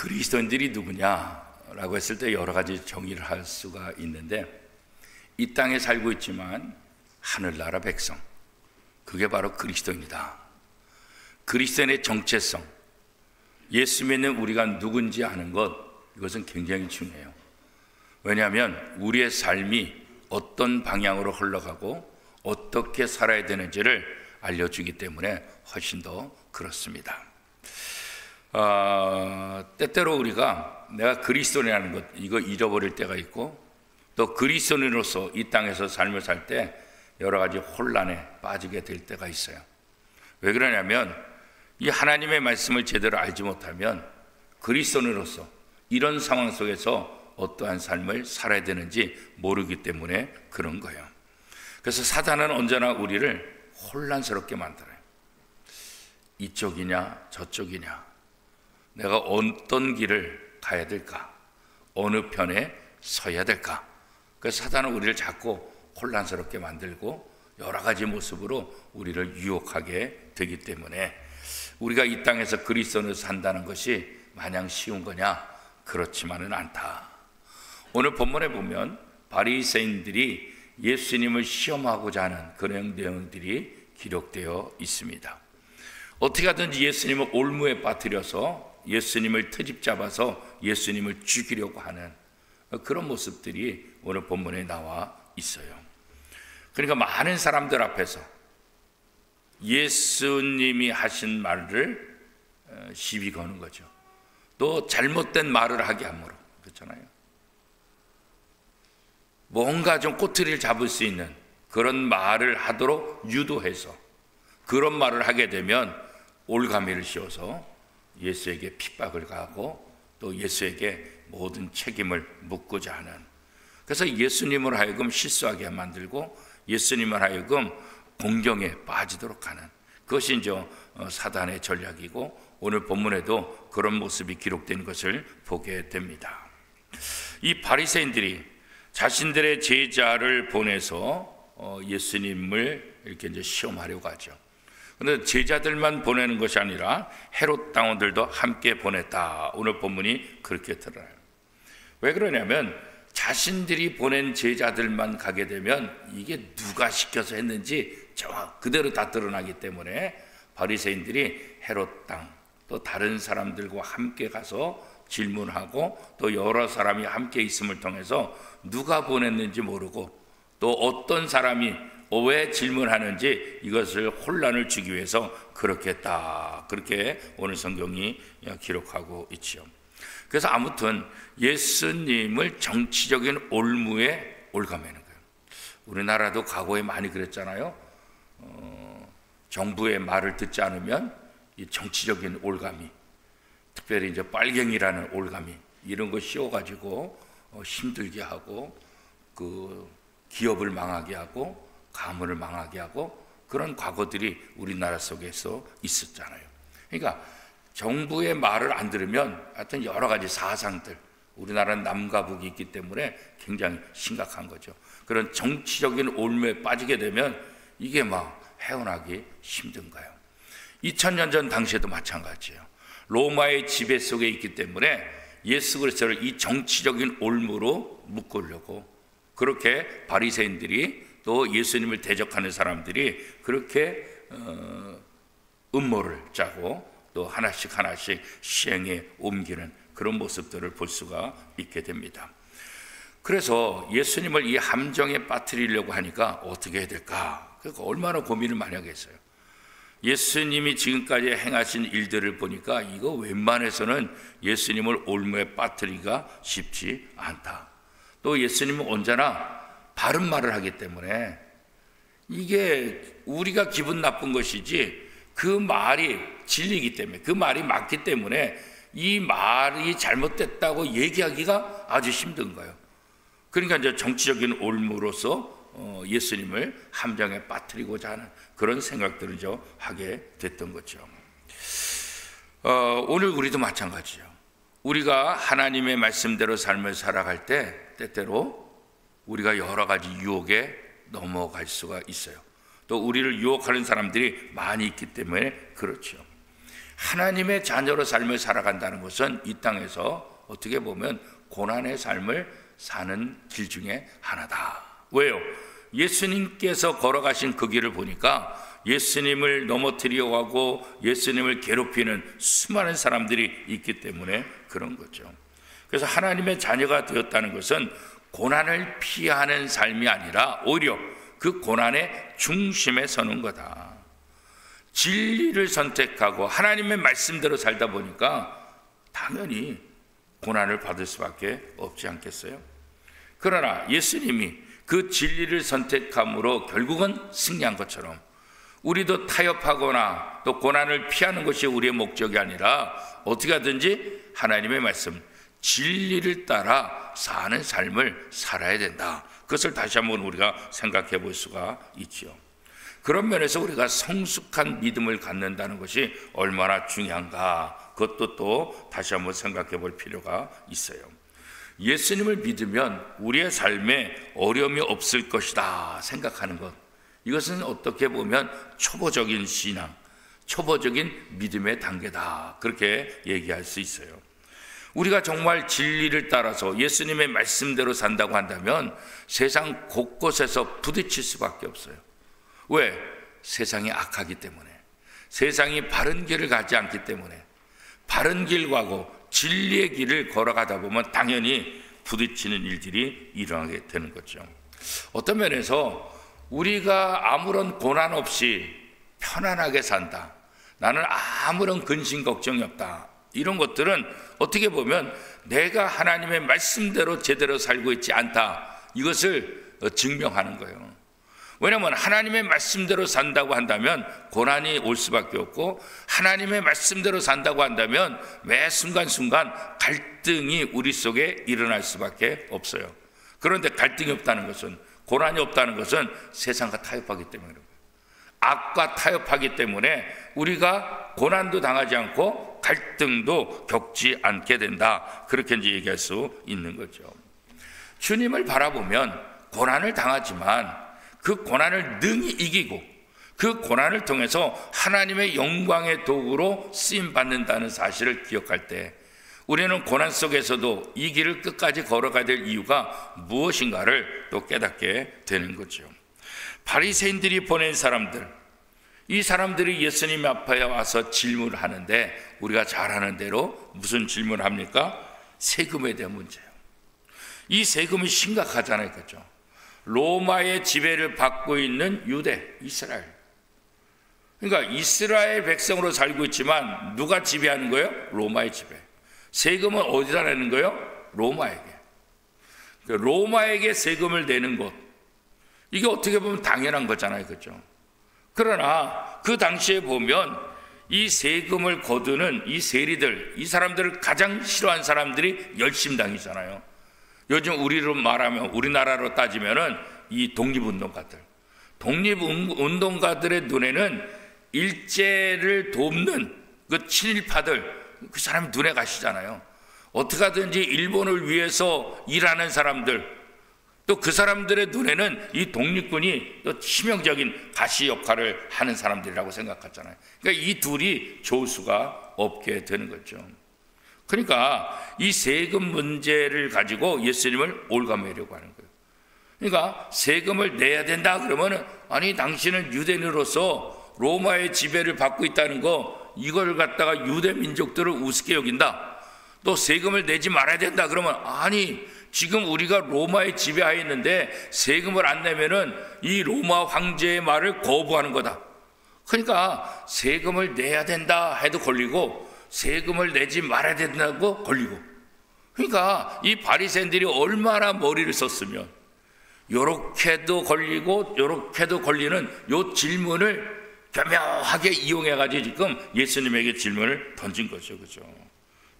그리스도인들이 누구냐라고 했을 때 여러 가지 정의를 할 수가 있는데, 이 땅에 살고 있지만 하늘나라 백성, 그게 바로 그리스도인이다. 그리스도인의 정체성, 예수 믿는 우리가 누군지 아는 것, 이것은 굉장히 중요해요. 왜냐하면 우리의 삶이 어떤 방향으로 흘러가고 어떻게 살아야 되는지를 알려주기 때문에 훨씬 더 그렇습니다. 때때로 우리가 내가 그리스도인이라는 것, 이거 잃어버릴 때가 있고, 또 그리스도인으로서 이 땅에서 삶을 살 때 여러 가지 혼란에 빠지게 될 때가 있어요. 왜 그러냐면 이 하나님의 말씀을 제대로 알지 못하면 그리스도인으로서 이런 상황 속에서 어떠한 삶을 살아야 되는지 모르기 때문에 그런 거예요. 그래서 사단은 언제나 우리를 혼란스럽게 만들어요. 이쪽이냐 저쪽이냐, 내가 어떤 길을 가야 될까, 어느 편에 서야 될까. 그래서 사단은 우리를 자꾸 혼란스럽게 만들고 여러 가지 모습으로 우리를 유혹하게 되기 때문에 우리가 이 땅에서 그리스도인으로 산다는 것이 마냥 쉬운 거냐? 그렇지만은 않다. 오늘 본문에 보면 바리새인들이 예수님을 시험하고자 하는 그런 내용들이 기록되어 있습니다. 어떻게 하든지 예수님을 올무에 빠뜨려서 예수님을 트집 잡아서 예수님을 죽이려고 하는 그런 모습들이 오늘 본문에 나와 있어요. 그러니까 많은 사람들 앞에서 예수님이 하신 말을 시비 거는 거죠. 또 잘못된 말을 하게 함으로, 그렇잖아요. 뭔가 좀 꼬투리를 잡을 수 있는 그런 말을 하도록 유도해서 그런 말을 하게 되면 올가미를 씌워서 예수에게 핍박을 가하고 또 예수에게 모든 책임을 묻고자 하는, 그래서 예수님을 하여금 실수하게 만들고 예수님을 하여금 공경에 빠지도록 하는, 그것이 이제 사단의 전략이고 오늘 본문에도 그런 모습이 기록된 것을 보게 됩니다. 이 바리새인들이 자신들의 제자를 보내서 예수님을 이렇게 이제 시험하려고 하죠. 그런데 제자들만 보내는 것이 아니라 헤롯 당원들도 함께 보냈다. 오늘 본문이 그렇게 드러나요. 왜 그러냐면 자신들이 보낸 제자들만 가게 되면 이게 누가 시켜서 했는지 그대로 다 드러나기 때문에 바리새인들이 헤롯 땅 또 다른 사람들과 함께 가서 질문하고 또 여러 사람이 함께 있음을 통해서 누가 보냈는지 모르고 또 어떤 사람이 왜 질문하는지 이것을 혼란을 주기 위해서 그렇게 했다. 그렇게 오늘 성경이 기록하고 있죠. 그래서 아무튼 예수님을 정치적인 올무에 올가매는 거예요. 우리나라도 과거에 많이 그랬잖아요. 정부의 말을 듣지 않으면 이 정치적인 올가미, 특별히 이제 빨갱이라는 올가미, 이런 거 씌워가지고 힘들게 하고 그 기업을 망하게 하고 가문을 망하게 하고 그런 과거들이 우리나라 속에서 있었잖아요. 그러니까 정부의 말을 안 들으면 하여튼 여러 가지 사상들, 우리나라는 남과 북이 있기 때문에 굉장히 심각한 거죠. 그런 정치적인 올무에 빠지게 되면 이게 막 헤어나기 힘든 거예요. 2000년 전 당시에도 마찬가지예요. 로마의 지배 속에 있기 때문에 예수 그리스도를 이 정치적인 올무로 묶으려고 그렇게 바리새인들이 또 예수님을 대적하는 사람들이 그렇게 음모를 짜고 또 하나씩 시행에 옮기는 그런 모습들을 볼 수가 있게 됩니다. 그래서 예수님을 이 함정에 빠뜨리려고 하니까 어떻게 해야 될까? 그러니까 얼마나 고민을 많이 하겠어요. 예수님이 지금까지 행하신 일들을 보니까 이거 웬만해서는 예수님을 올무에 빠뜨리기가 쉽지 않다. 또 예수님은 언제나 바른 말을 하기 때문에 이게 우리가 기분 나쁜 것이지 그 말이 진리이기 때문에, 그 말이 맞기 때문에 이 말이 잘못됐다고 얘기하기가 아주 힘든 거예요. 그러니까 이제 정치적인 올무로서 예수님을 함정에 빠뜨리고자 하는 그런 생각들을 하게 됐던 거죠. 오늘 우리도 마찬가지예요. 우리가 하나님의 말씀대로 삶을 살아갈 때 때때로 우리가 여러 가지 유혹에 넘어갈 수가 있어요. 또 우리를 유혹하는 사람들이 많이 있기 때문에 그렇죠. 하나님의 자녀로 삶을 살아간다는 것은 이 땅에서 어떻게 보면 고난의 삶을 사는 길 중에 하나다. 왜요? 예수님께서 걸어가신 그 길을 보니까 예수님을 넘어뜨리려고 하고 예수님을 괴롭히는 수많은 사람들이 있기 때문에 그런 거죠. 그래서 하나님의 자녀가 되었다는 것은 고난을 피하는 삶이 아니라 오히려 그 고난의 중심에 서는 거다. 진리를 선택하고 하나님의 말씀대로 살다 보니까 당연히 고난을 받을 수밖에 없지 않겠어요? 그러나 예수님이 그 진리를 선택함으로 결국은 승리한 것처럼 우리도 타협하거나 또 고난을 피하는 것이 우리의 목적이 아니라 어떻게 하든지 하나님의 말씀, 진리를 따라 사는 삶을 살아야 된다. 그것을 다시 한번 우리가 생각해 볼 수가 있지요. 그런 면에서 우리가 성숙한 믿음을 갖는다는 것이 얼마나 중요한가, 그것도 또 다시 한번 생각해 볼 필요가 있어요. 예수님을 믿으면 우리의 삶에 어려움이 없을 것이다 생각하는 것, 이것은 어떻게 보면 초보적인 신앙, 초보적인 믿음의 단계다, 그렇게 얘기할 수 있어요. 우리가 정말 진리를 따라서 예수님의 말씀대로 산다고 한다면 세상 곳곳에서 부딪힐 수밖에 없어요. 왜? 세상이 악하기 때문에, 세상이 바른 길을 가지 않기 때문에, 바른 길 가고 진리의 길을 걸어가다 보면 당연히 부딪히는 일들이 일어나게 되는 거죠. 어떤 면에서 우리가 아무런 고난 없이 편안하게 산다, 나는 아무런 근심 걱정이 없다, 이런 것들은 어떻게 보면 내가 하나님의 말씀대로 제대로 살고 있지 않다, 이것을 증명하는 거예요. 왜냐하면 하나님의 말씀대로 산다고 한다면 고난이 올 수밖에 없고, 하나님의 말씀대로 산다고 한다면 매 순간순간 갈등이 우리 속에 일어날 수밖에 없어요. 그런데 갈등이 없다는 것은, 고난이 없다는 것은 세상과 타협하기 때문에 그런 거예요. 악과 타협하기 때문에 우리가 고난도 당하지 않고 갈등도 겪지 않게 된다, 그렇게 이제 얘기할 수 있는 거죠. 주님을 바라보면 고난을 당하지만 그 고난을 능히 이기고 그 고난을 통해서 하나님의 영광의 도구로 쓰임받는다는 사실을 기억할 때 우리는 고난 속에서도 이 길을 끝까지 걸어가야 될 이유가 무엇인가를 또 깨닫게 되는 거죠. 바리새인들이 보낸 사람들, 이 사람들이 예수님 앞에 와서 질문을 하는데 우리가 잘 아는 대로 무슨 질문을 합니까? 세금에 대한 문제예요. 이 세금이 심각하잖아요, 그렇죠? 로마의 지배를 받고 있는 유대, 이스라엘. 그러니까 이스라엘 백성으로 살고 있지만 누가 지배하는 거예요? 로마의 지배. 세금은 어디다 내는 거예요? 로마에게. 로마에게 세금을 내는 것, 이게 어떻게 보면 당연한 거잖아요, 그렇죠? 그러나 그 당시에 보면 이 세금을 거두는 이 세리들, 이 사람들을 가장 싫어한 사람들이 열심당이잖아요. 요즘 우리로 말하면, 우리나라로 따지면은 이 독립운동가들, 독립운동가들의 눈에는 일제를 돕는 그 친일파들, 그 사람이 눈에 가시잖아요. 어떻게 하든지 일본을 위해서 일하는 사람들, 또 그 사람들의 눈에는 이 독립군이 또 치명적인 가시 역할을 하는 사람들이라고 생각하잖아요. 그러니까 이 둘이 좋을 수가 없게 되는 거죠. 그러니까 이 세금 문제를 가지고 예수님을 올가매려고 하는 거예요. 그러니까 세금을 내야 된다 그러면, 아니 당신은 유대인으로서 로마의 지배를 받고 있다는 거, 이걸 갖다가 유대 민족들을 우습게 여긴다. 또 세금을 내지 말아야 된다 그러면, 아니 지금 우리가 로마의 지배하에 있는데 세금을 안 내면은 이 로마 황제의 말을 거부하는 거다. 그러니까 세금을 내야 된다 해도 걸리고 세금을 내지 말아야 된다고 걸리고. 그러니까 이 바리새인들이 얼마나 머리를 썼으면 요렇게도 걸리고 요렇게도 걸리는 요 질문을 교묘하게 이용해가지고 지금 예수님에게 질문을 던진 거죠, 그죠?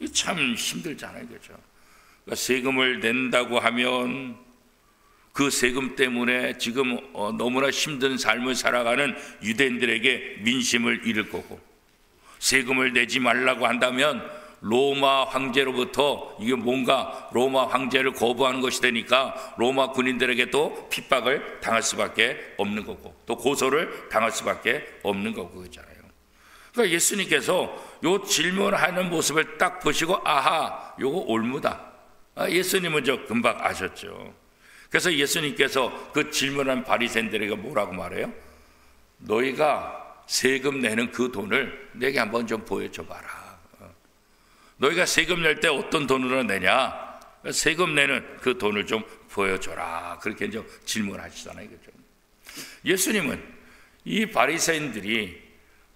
이 참 힘들잖아요, 그죠? 그러니까 세금을 낸다고 하면 그 세금 때문에 지금 너무나 힘든 삶을 살아가는 유대인들에게 민심을 잃을 거고, 세금을 내지 말라고 한다면 로마 황제로부터 이게 뭔가 로마 황제를 거부하는 것이 되니까 로마 군인들에게 또 핍박을 당할 수밖에 없는 거고, 또 고소를 당할 수밖에 없는 거고, 그렇잖아요. 그러니까 예수님께서 요 질문하는 모습을 딱 보시고 아하, 요거 올무다. 예수님은 저 금방 아셨죠. 그래서 예수님께서 그 질문한 바리새인들에게 뭐라고 말해요? 너희가 세금 내는 그 돈을 내게 한번 좀 보여줘 봐라. 너희가 세금 낼 때 어떤 돈으로 내냐? 세금 내는 그 돈을 좀 보여줘라. 그렇게 이제 질문하시잖아요. 그죠? 예수님은 이 바리새인들이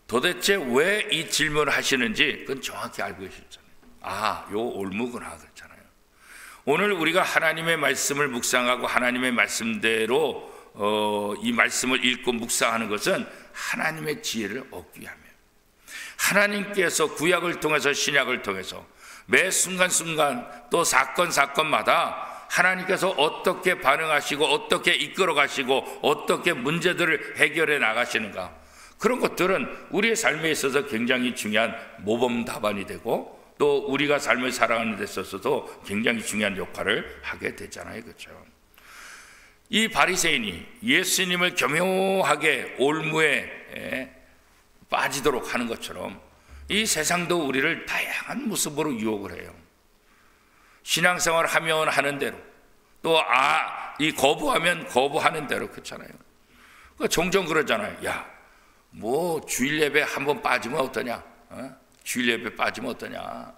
도대체 왜 이 질문을 하시는지 그건 정확히 알고 계셨잖아요. 아, 요 올무구나 그렇잖아요. 오늘 우리가 하나님의 말씀을 묵상하고 하나님의 말씀대로 이 말씀을 읽고 묵상하는 것은 하나님의 지혜를 얻기 위함이에요. 하나님께서 구약을 통해서 신약을 통해서 매 순간순간 또 사건마다 하나님께서 어떻게 반응하시고 어떻게 이끌어 가시고 어떻게 문제들을 해결해 나가시는가, 그런 것들은 우리의 삶에 있어서 굉장히 중요한 모범 답안이 되고 또 우리가 삶을 살아가는 데 있어서도 굉장히 중요한 역할을 하게 되잖아요. 그렇죠? 이 바리새인이 예수님을 교묘하게 올무에 빠지도록 하는 것처럼 이 세상도 우리를 다양한 모습으로 유혹을 해요. 신앙생활 하면 하는 대로, 또 이 거부하면 거부하는 대로, 그렇잖아요. 그러니까 종종 그러잖아요. 야, 뭐 주일 예배 한번 빠지면 어떠냐? 주일 예배 빠지면 어떠냐?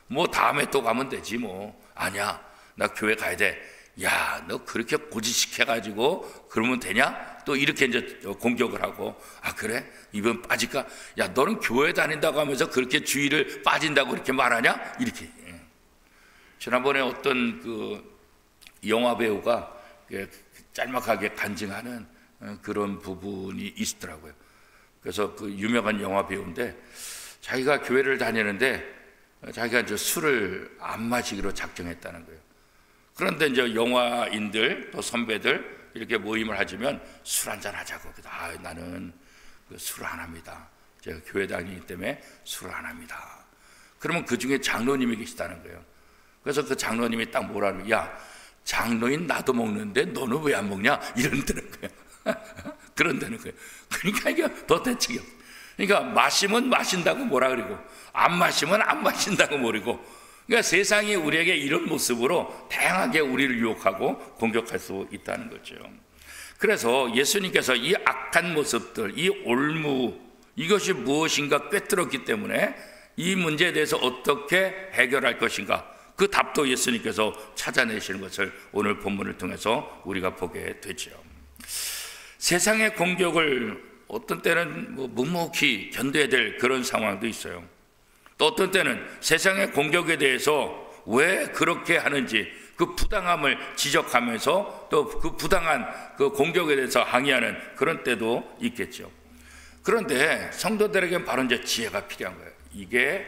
뭐 다음에 또 가면 되지 뭐. 아니야, 나 교회 가야 돼. 야, 너 그렇게 고지식해가지고 그러면 되냐? 또 이렇게 이제 공격을 하고, 아 그래? 이번 빠질까? 야, 너는 교회 다닌다고 하면서 그렇게 주일을 빠진다고 이렇게 말하냐? 이렇게. 지난번에 어떤 그 영화 배우가 짤막하게 간증하는 그런 부분이 있더라고요. 그래서 그 유명한 영화 배우인데 자기가 교회를 다니는데 자기가 이제 술을 안 마시기로 작정했다는 거예요. 그런데 이제 영화인들 또 선배들 이렇게 모임을 하시면 술 한잔 하자고. 아, 나는 술을 안 합니다. 제가 교회 다니기 때문에 술을 안 합니다. 그러면 그 중에 장로님이 계시다는 거예요. 그래서 그 장로님이 딱 뭐라고, 야, 장로인 나도 먹는데 너는 왜 안 먹냐? 이런다는 거예요. 그런다는 거예요. 그러니까 이게 도대체, 그러니까 마시면 마신다고 뭐라 그러고 안 마시면 안 마신다고 모르고, 그러니까 세상이 우리에게 이런 모습으로 다양하게 우리를 유혹하고 공격할 수 있다는 거죠. 그래서 예수님께서 이 악한 모습들, 이 올무, 이것이 무엇인가 꿰뚫었기 때문에 이 문제에 대해서 어떻게 해결할 것인가, 그 답도 예수님께서 찾아내시는 것을 오늘 본문을 통해서 우리가 보게 되죠. 세상의 공격을 어떤 때는 묵묵히 견뎌야 될 그런 상황도 있어요. 또 어떤 때는 세상의 공격에 대해서 왜 그렇게 하는지 그 부당함을 지적하면서 또 그 부당한 그 공격에 대해서 항의하는 그런 때도 있겠죠. 그런데 성도들에게는 바로 이제 지혜가 필요한 거예요. 이게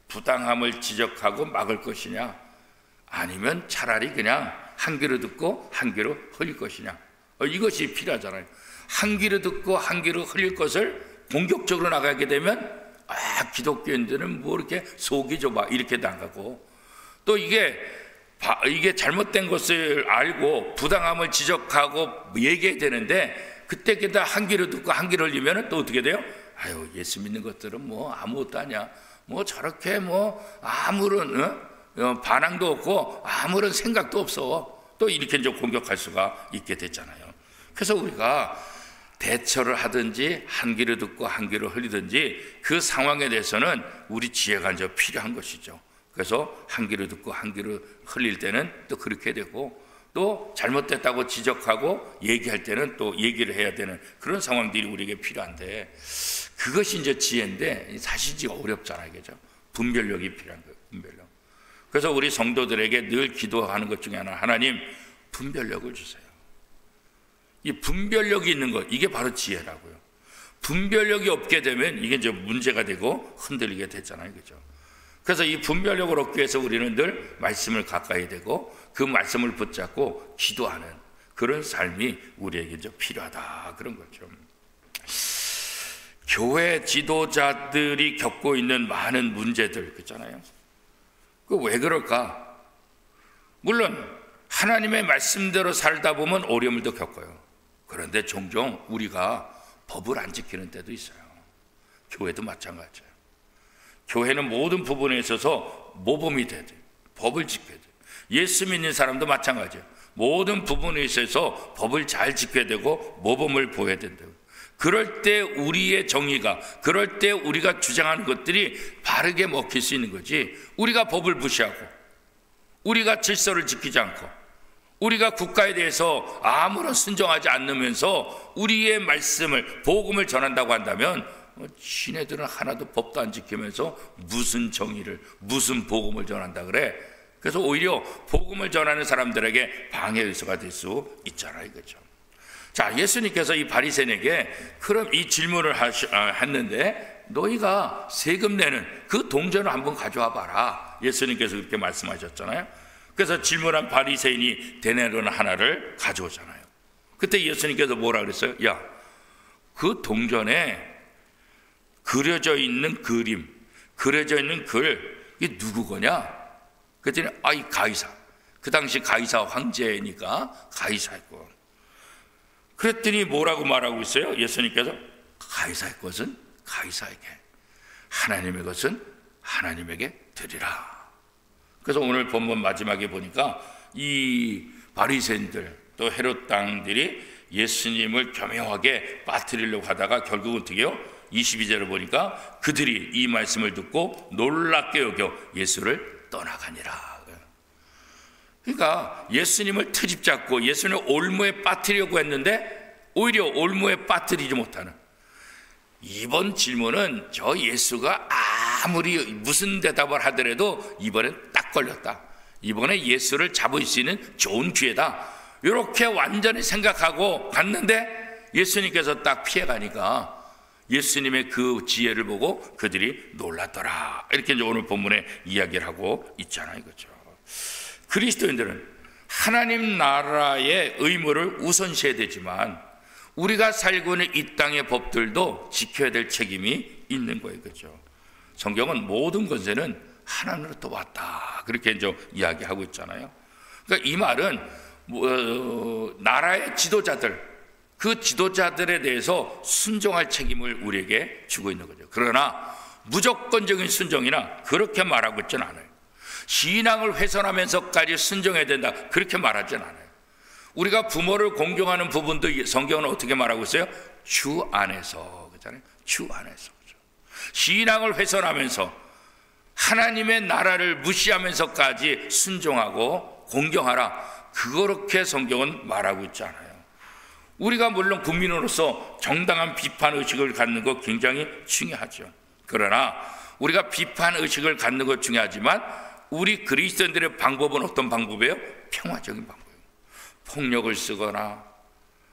부당함을 지적하고 막을 것이냐, 아니면 차라리 그냥 한 귀로 듣고 한 귀로 흘릴 것이냐, 이것이 필요하잖아요. 한 귀로 듣고 한 귀로 흘릴 것을 공격적으로 나가게 되면 기독교인들은 뭐 이렇게 속이 좁아 이렇게 나가고, 또 이게 잘못된 것을 알고 부당함을 지적하고 얘기해야 되는데 그때 한 귀로 듣고 한 귀로 흘리면 또 어떻게 돼요? 아유, 예수 믿는 것들은 뭐 아무것도 아니야, 뭐 저렇게 뭐 아무런 반항도 없고 아무런 생각도 없어, 또 이렇게 이제 공격할 수가 있게 됐잖아요. 그래서 우리가 대처를 하든지 한 귀로 듣고 한 귀로 흘리든지 그 상황에 대해서는 우리 지혜가 이제 필요한 것이죠. 그래서 한 귀로 듣고 한 귀로 흘릴 때는 또 그렇게 되고, 또 잘못됐다고 지적하고 얘기할 때는 또 얘기를 해야 되는 그런 상황들이 우리에게 필요한데, 그것이 이제 지혜인데 사실 어렵잖아요. 그죠? 분별력이 필요한 거예요. 분별력. 그래서 우리 성도들에게 늘 기도하는 것 중에 하나님 분별력을 주세요. 이 분별력이 있는 것, 이게 바로 지혜라고요. 분별력이 없게 되면 이게 이제 문제가 되고 흔들리게 됐잖아요. 그죠? 그래서 이 분별력을 얻기 위해서 우리는 늘 말씀을 가까이 대고 그 말씀을 붙잡고 기도하는 그런 삶이 우리에게 이제 필요하다, 그런 거죠. 교회 지도자들이 겪고 있는 많은 문제들 있잖아요. 그 왜 그럴까? 물론 하나님의 말씀대로 살다 보면 어려움도 겪어요. 그런데 종종 우리가 법을 안 지키는 때도 있어요. 교회도 마찬가지예요. 교회는 모든 부분에 있어서 모범이 돼야 돼요. 법을 지켜야 돼요. 예수 믿는 사람도 마찬가지예요. 모든 부분에 있어서 법을 잘 지켜야 되고 모범을 보여야 된다고. 그럴 때 우리의 정의가, 그럴 때 우리가 주장하는 것들이 바르게 먹힐 수 있는 거지, 우리가 법을 무시하고 우리가 질서를 지키지 않고 우리가 국가에 대해서 아무런 순종하지 않으면서 우리의 말씀을, 복음을 전한다고 한다면 지네들은 하나도 법도 안 지키면서 무슨 정의를, 무슨 복음을 전한다 그래. 그래서 오히려 복음을 전하는 사람들에게 방해 요소가 될 수 있잖아요, 이거죠. 자, 예수님께서 이 바리새인에게 그럼 이 질문을 했는데, 너희가 세금 내는 그 동전을 한번 가져와 봐라. 예수님께서 그렇게 말씀하셨잖아요. 그래서 질문한 바리새인이 데나리온 하나를 가져오잖아요. 그때 예수님께서 뭐라 그랬어요? 야, 그 동전에 그려져 있는 그림, 그려져 있는 글, 이게 누구 거냐? 그랬더니 이 가이사. 그 당시 가이사 황제니까 가이사였고. 그랬더니 뭐라고 말하고 있어요? 예수님께서 가이사의 것은 가이사에게, 하나님의 것은 하나님에게 드리라. 그래서 오늘 본문 마지막에 보니까 이 바리새인들 또 헤롯 당들이 예수님을 교묘하게 빠뜨리려고 하다가 결국은 어떻게 해요? 22절을 보니까 그들이 이 말씀을 듣고 놀랍게 여겨 예수를 떠나가니라. 그러니까 예수님을 트집 잡고 예수님을 올무에 빠뜨리려고 했는데 오히려 올무에 빠뜨리지 못하는, 이번 질문은 저 예수가 아무리 무슨 대답을 하더라도 이번엔 딱 걸렸다, 이번에 예수를 잡을 수 있는 좋은 기회다, 이렇게 완전히 생각하고 갔는데 예수님께서 딱 피해가니까 예수님의 그 지혜를 보고 그들이 놀랐더라. 이렇게 이제 오늘 본문에 이야기를 하고 있잖아요, 그렇죠? 그리스도인들은 하나님 나라의 의무를 우선시해야 되지만 우리가 살고 있는 이 땅의 법들도 지켜야 될 책임이 있는 거예요, 그렇죠? 성경은 모든 권세는 하나님으로부터 왔다, 그렇게 이제 이야기하고 있잖아요. 그러니까 이 말은 나라의 지도자들, 그 지도자들에 대해서 순종할 책임을 우리에게 주고 있는 거죠. 그러나 무조건적인 순종이나 그렇게 말하고 있지는 않아요. 신앙을 훼손하면서까지 순종해야 된다, 그렇게 말하지는 않아요. 우리가 부모를 공경하는 부분도 성경은 어떻게 말하고 있어요? 주 안에서, 그렇잖아요. 주 안에서. 그렇죠? 신앙을 훼손하면서 하나님의 나라를 무시하면서까지 순종하고 공경하라, 그렇게 성경은 말하고 있지 않아요. 우리가 물론 국민으로서 정당한 비판의식을 갖는 것 굉장히 중요하죠. 그러나 우리가 비판의식을 갖는 것 중요하지만 우리 그리스도인들의 방법은 어떤 방법이에요? 평화적인 방법이에요. 폭력을 쓰거나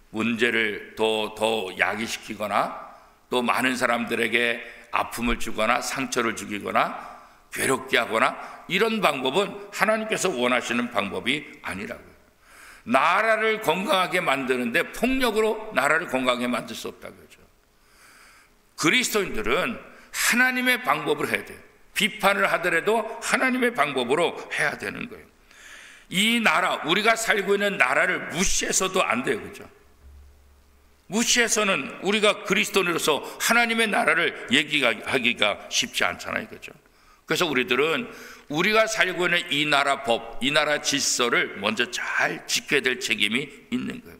문제를 더 야기시키거나 또 많은 사람들에게 아픔을 주거나 상처를 주거나 괴롭게 하거나, 이런 방법은 하나님께서 원하시는 방법이 아니라고요. 나라를 건강하게 만드는데 폭력으로 나라를 건강하게 만들 수 없다고 그러죠. 그리스도인들은 하나님의 방법을 해야 돼요. 비판을 하더라도 하나님의 방법으로 해야 되는 거예요. 이 나라, 우리가 살고 있는 나라를 무시해서도 안 돼요, 그렇죠? 무시해서는 우리가 그리스도인으로서 하나님의 나라를 얘기하기가 쉽지 않잖아요, 그렇죠? 그래서 우리들은 우리가 살고 있는 이 나라 법, 이 나라 질서를 먼저 잘 지켜야 될 책임이 있는 거예요.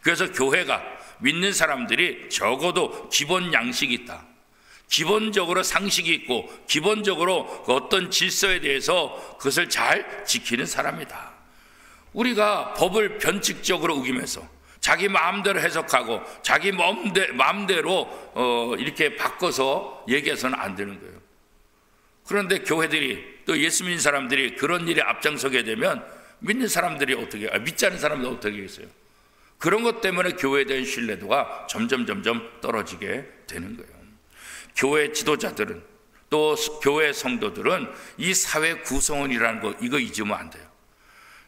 그래서 교회가, 믿는 사람들이 적어도 기본 양식이 있다, 기본적으로 상식이 있고 기본적으로 어떤 질서에 대해서 그것을 잘 지키는 사람이다. 우리가 법을 변칙적으로 우기면서 자기 마음대로 해석하고 자기 마음대로 이렇게 바꿔서 얘기해서는 안 되는 거예요. 그런데 교회들이, 또 예수 믿는 사람들이 그런 일에 앞장서게 되면 믿는 사람들이 믿지 않는 사람들은 어떻게 하겠어요? 그런 것 때문에 교회에 대한 신뢰도가 점점 떨어지게 되는 거예요. 교회 지도자들은, 또 교회 성도들은 이 사회 구성원이라는 거, 이거 잊으면 안 돼요.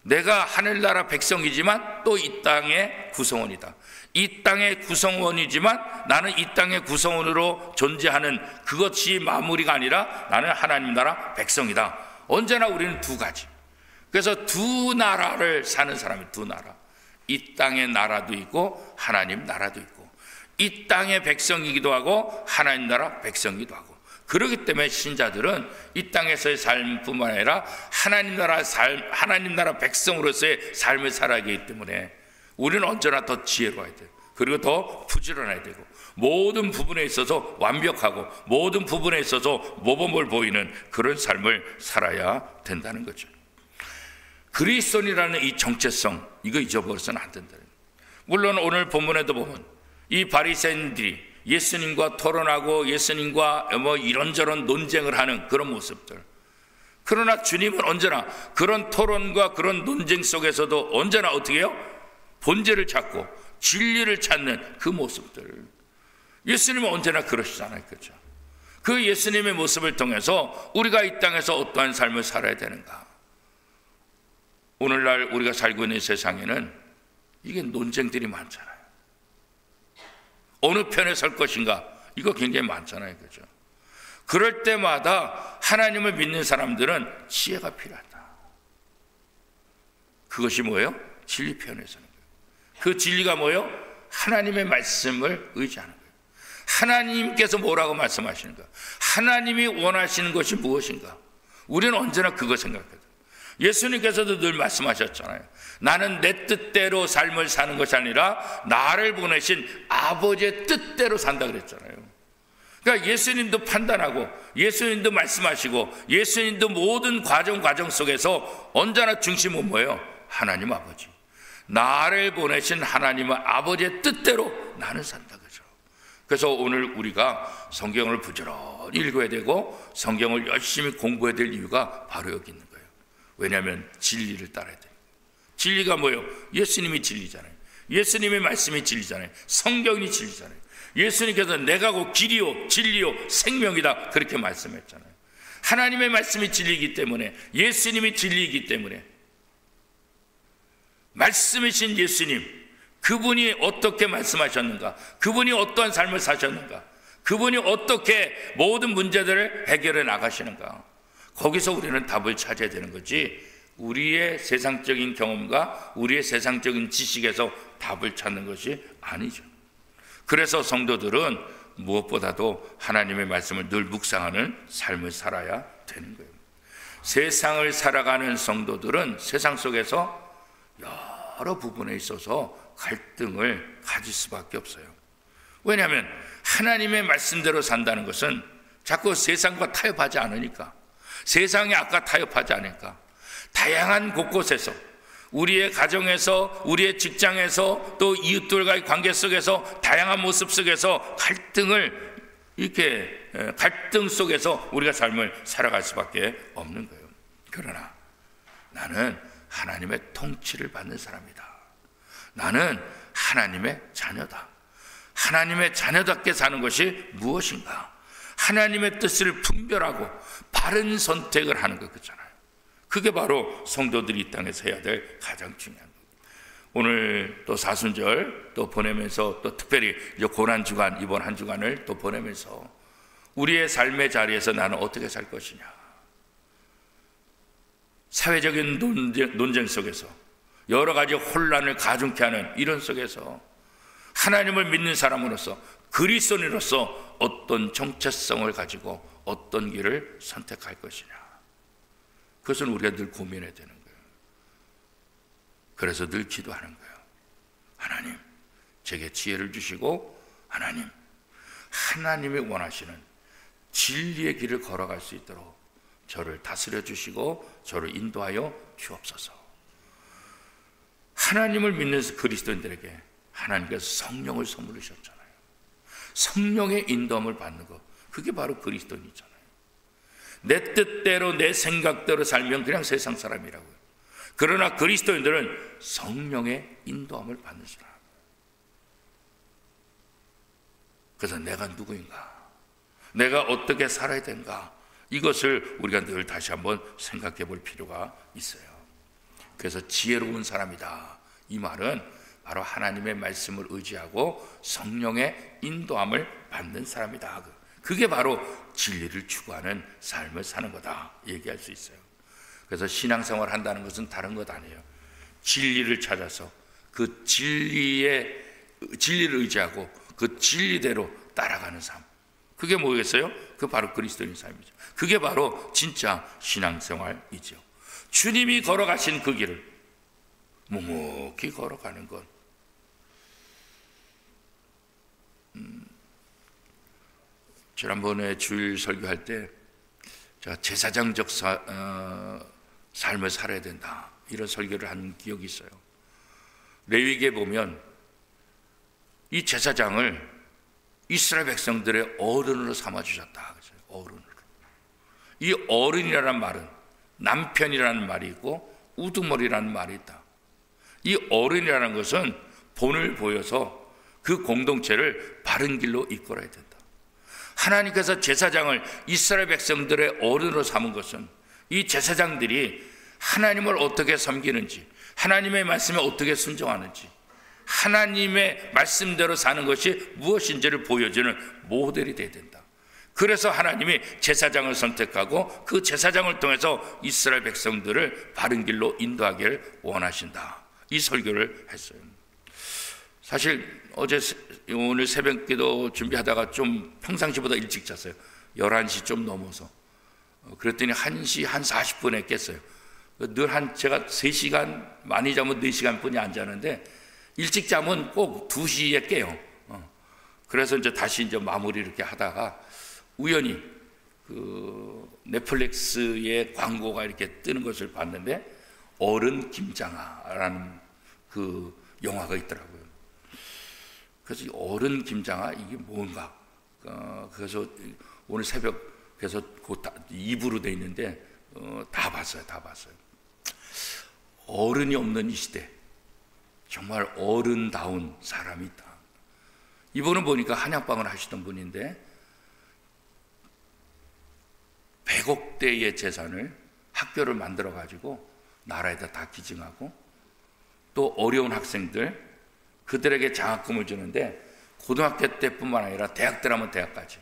내가 하늘나라 백성이지만 또 이 땅의 구성원이다. 이 땅의 구성원이지만 나는 이 땅의 구성원으로 존재하는 그것이 마무리가 아니라 나는 하나님 나라 백성이다. 언제나 우리는 두 가지. 그래서 두 나라를 사는 사람이, 두 나라. 이 땅의 나라도 있고 하나님 나라도 있고, 이 땅의 백성이기도 하고 하나님 나라 백성이기도 하고, 그렇기 때문에 신자들은 이 땅에서의 삶뿐만 아니라 하나님 나라 삶, 하나님 나라 백성으로서의 삶을 살아야 하기 때문에 우리는 언제나 더 지혜로워야 돼요. 그리고 더 부지런해야 되고, 모든 부분에 있어서 완벽하고 모든 부분에 있어서 모범을 보이는 그런 삶을 살아야 된다는 거죠. 그리스도인이라는 이 정체성, 이거 잊어버려서는 안 된다. 물론 오늘 본문에도 보면 이 바리새인들이 예수님과 토론하고 예수님과 뭐 이런저런 논쟁을 하는 그런 모습들, 그러나 주님은 언제나 그런 토론과 그런 논쟁 속에서도 언제나 어떻게 해요? 본질을 찾고 진리를 찾는 그 모습들, 예수님은 언제나 그러시잖아요. 그렇죠? 그 예수님의 모습을 통해서 우리가 이 땅에서 어떠한 삶을 살아야 되는가. 오늘날 우리가 살고 있는 세상에는 이게 논쟁들이 많잖아요. 어느 편에 설 것인가, 이거 굉장히 많잖아요. 그렇죠? 그럴 때마다 하나님을 믿는 사람들은 지혜가 필요하다. 그것이 뭐예요? 진리 편에 서는 거예요. 그 진리가 뭐예요? 하나님의 말씀을 의지하는 거예요. 하나님께서 뭐라고 말씀하시는가? 하나님이 원하시는 것이 무엇인가? 우리는 언제나 그거 생각해요. 예수님께서도 늘 말씀하셨잖아요. 나는 내 뜻대로 삶을 사는 것이 아니라 나를 보내신 아버지의 뜻대로 산다 그랬잖아요. 그러니까 예수님도 판단하고 예수님도 말씀하시고 예수님도 모든 과정 속에서 언제나 중심은 뭐예요? 하나님 아버지, 나를 보내신 하나님 아버지의 뜻대로 나는 산다 그죠. 그래서 오늘 우리가 성경을 부지런히 읽어야 되고 성경을 열심히 공부해야 될 이유가 바로 여기 있는 거예요. 왜냐하면 진리를 따라야 돼요. 진리가 뭐예요? 예수님이 진리잖아요. 예수님의 말씀이 진리잖아요. 성경이 진리잖아요. 예수님께서 내가 곧 길이요 진리요 생명이다 그렇게 말씀했잖아요. 하나님의 말씀이 진리이기 때문에, 예수님이 진리이기 때문에, 말씀이신 예수님, 그분이 어떻게 말씀하셨는가, 그분이 어떠한 삶을 사셨는가, 그분이 어떻게 모든 문제들을 해결해 나가시는가, 거기서 우리는 답을 찾아야 되는 거지, 우리의 세상적인 경험과 우리의 세상적인 지식에서 답을 찾는 것이 아니죠. 그래서 성도들은 무엇보다도 하나님의 말씀을 늘 묵상하는 삶을 살아야 되는 거예요. 세상을 살아가는 성도들은 세상 속에서 여러 부분에 있어서 갈등을 가질 수밖에 없어요. 왜냐하면 하나님의 말씀대로 산다는 것은 자꾸 세상과 타협하지 않으니까, 세상의 악과 타협하지 않으니까, 다양한 곳곳에서, 우리의 가정에서, 우리의 직장에서, 또 이웃들과의 관계 속에서, 다양한 모습 속에서 갈등을 이렇게 갈등 속에서 우리가 삶을 살아갈 수밖에 없는 거예요. 그러나 나는 하나님의 통치를 받는 사람이다. 나는 하나님의 자녀다. 하나님의 자녀답게 사는 것이 무엇인가? 하나님의 뜻을 분별하고 바른 선택을 하는 것 같잖아요. 그게 바로 성도들이 이 땅에서 해야 될 가장 중요한 거예요. 오늘 또 사순절 또 보내면서, 또 특별히 이제 고난주간, 이번 한 주간을 또 보내면서 우리의 삶의 자리에서 나는 어떻게 살 것이냐, 사회적인 논쟁 속에서 여러 가지 혼란을 가중케 하는 이런 속에서 하나님을 믿는 사람으로서, 그리스도인으로서 어떤 정체성을 가지고 어떤 길을 선택할 것이냐, 그것은 우리가 늘 고민해야 되는 거예요. 그래서 늘 기도하는 거예요. 하나님, 제게 지혜를 주시고, 하나님이 원하시는 진리의 길을 걸어갈 수 있도록 저를 다스려 주시고 저를 인도하여 주옵소서. 하나님을 믿는 그리스도인들에게 하나님께서 성령을 선물하셨잖아요. 성령의 인도함을 받는 것, 그게 바로 그리스도인이잖아요. 내 뜻대로 내 생각대로 살면 그냥 세상 사람이라고요. 그러나 그리스도인들은 성령의 인도함을 받는 사람. 그래서 내가 누구인가, 내가 어떻게 살아야 되는가, 이것을 우리가 늘 다시 한번 생각해 볼 필요가 있어요. 그래서 지혜로운 사람이다, 이 말은 바로 하나님의 말씀을 의지하고 성령의 인도함을 받는 사람이다. 그게 바로 진리를 추구하는 삶을 사는 거다 얘기할 수 있어요. 그래서 신앙생활 한다는 것은 다른 것 아니에요. 진리를 찾아서 그 진리를 의지하고 그 진리대로 따라가는 삶. 그게 뭐겠어요? 그 바로 그리스도인 삶이죠. 그게 바로 진짜 신앙생활이죠. 주님이 걸어가신 그 길을 묵묵히 걸어가는 것. 지난번에 주일 설교할 때 제가 제사장적 삶을 살아야 된다, 이런 설교를 한 기억이 있어요. 레위기에 보면 이 제사장을 이스라엘 백성들의 어른으로 삼아주셨다. 어른으로. 이 어른이라는 말은 남편이라는 말이 있고 우두머리라는 말이 있다. 이 어른이라는 것은 본을 보여서 그 공동체를 바른 길로 이끌어야 된다. 하나님께서 제사장을 이스라엘 백성들의 어른으로 삼은 것은 이 제사장들이 하나님을 어떻게 섬기는지, 하나님의 말씀에 어떻게 순종하는지, 하나님의 말씀대로 사는 것이 무엇인지를 보여주는 모델이 되어야 된다. 그래서 하나님이 제사장을 선택하고 그 제사장을 통해서 이스라엘 백성들을 바른 길로 인도하기를 원하신다, 이 설교를 했어요. 사실 오늘 새벽기도 준비하다가 좀 평상시보다 일찍 잤어요. 11시 좀 넘어서. 그랬더니 1시 한 40분에 깼어요. 늘 제가 3시간, 많이 자면 4시간 뿐이 안 자는데 일찍 자면 꼭 2시에 깨요. 그래서 이제 다시 마무리 이렇게 하다가 우연히 그 넷플릭스의 광고가 이렇게 뜨는 것을 봤는데 어른 김장아라는 그 영화가 있더라고요. 그래서 어른 김장아, 이게 뭔가. 그래서 오늘 새벽, 그래서 곧 2부로 돼 있는데 다 봤어요. 어른이 없는 이 시대, 정말 어른다운 사람이 있다. 이분은 보니까 한약방을 하시던 분인데 100억대의 재산을, 학교를 만들어 가지고 나라에다 다 기증하고, 또 어려운 학생들 그들에게 장학금을 주는데 고등학교 때뿐만 아니라 대학 들어가면 대학까지.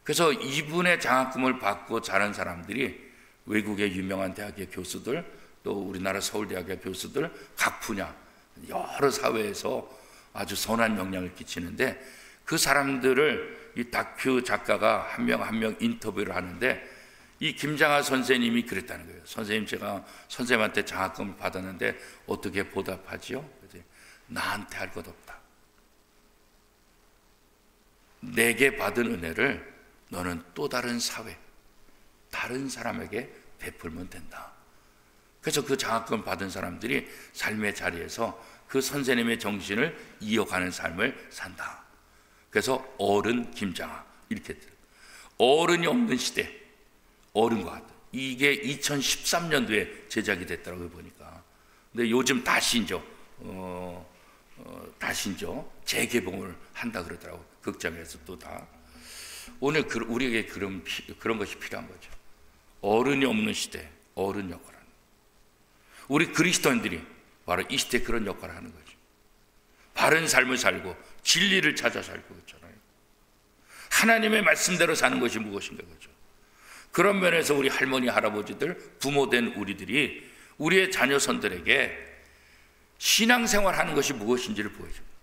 그래서 이분의 장학금을 받고 자란 사람들이 외국의 유명한 대학의 교수들, 또 우리나라 서울대학의 교수들, 각 분야 여러 사회에서 아주 선한 영향을 끼치는데, 그 사람들을 이 다큐 작가가 한 명 한 명 인터뷰를 하는데 이 김장하 선생님이 그랬다는 거예요. 선생님, 제가 선생님한테 장학금을 받았는데 어떻게 보답하지요? 나한테 할 것 없다. 내게 받은 은혜를 너는 또 다른 사회, 다른 사람에게 베풀면 된다. 그래서 그 장학금 받은 사람들이 삶의 자리에서 그 선생님의 정신을 이어가는 삶을 산다. 그래서 어른 김장하, 이렇게 어른이 없는 시대, 어른과 같다. 이게 2013년도에 제작이 됐더라고요, 보니까. 근데 요즘 다시 재개봉을 한다 그러더라고요, 극장에서. 또 다 오늘 우리에게 그런 것이 필요한 거죠. 어른이 없는 시대, 어른 역할을 하는, 우리 그리스도인들이 바로 이 시대에 그런 역할을 하는 거죠. 바른 삶을 살고 진리를 찾아 살고 있잖아요. 하나님의 말씀대로 사는 것이 무엇인가 거죠. 그런 면에서 우리 할머니, 할아버지들, 부모된 우리들이 우리의 자녀선들에게 신앙생활 하는 것이 무엇인지를 보여줍니다.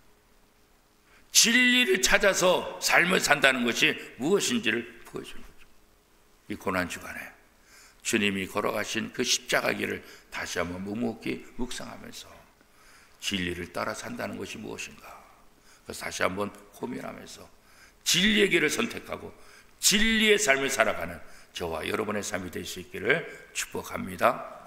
진리를 찾아서 삶을 산다는 것이 무엇인지를 보여주는 거죠. 이 고난주간에 주님이 걸어가신 그 십자가 길을 다시 한번 묵묵히 묵상하면서 진리를 따라 산다는 것이 무엇인가, 그래서 다시 한번 고민하면서 진리의 길을 선택하고 진리의 삶을 살아가는 저와 여러분의 삶이 될 수 있기를 축복합니다.